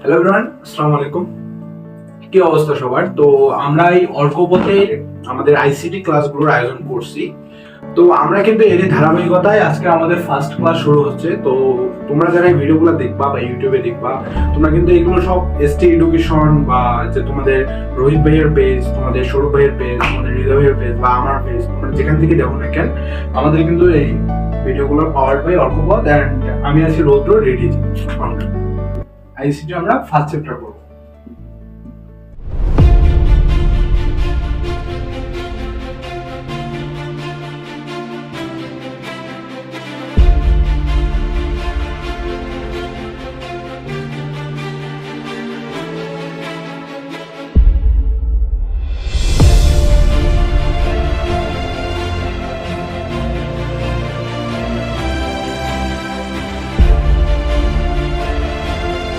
Hello everyone, আসসালামু আলাইকুম। কি অবস্থা সবার? তো আমরা এই অর্কপথে আমাদের আইসিটি ক্লাসগুলোর আয়োজন করছি। তো আমরা কিন্তু এর ধারাবাহিকতায় আজকে আমাদের ফার্স্ট ক্লাস শুরু হচ্ছে। তো তোমরা যারা এই ভিডিওগুলো দেখবা বা ইউটিউবে দেখবা, তোমরা কিন্তু এগুলো সব এসটি এডুকেশন বা যে তোমাদের রোহিত ভাইয়ের পেজ, তোমাদের সৌরভ ভাইয়ের পেজ, তোমাদের হৃদয় ভাইয়ের পেজ বা আমার পেজ, তোমরা যেখান থেকে দেখো না কেন, আমাদের কিন্তু এই ভিডিওগুলো পাওয়ার্ড বাই অর্কপথ। অ্যান্ড আমি আছি রৌদ্র রেডি। আইসিটি আমরা ফার্স্ট চ্যাপ্টার করবো।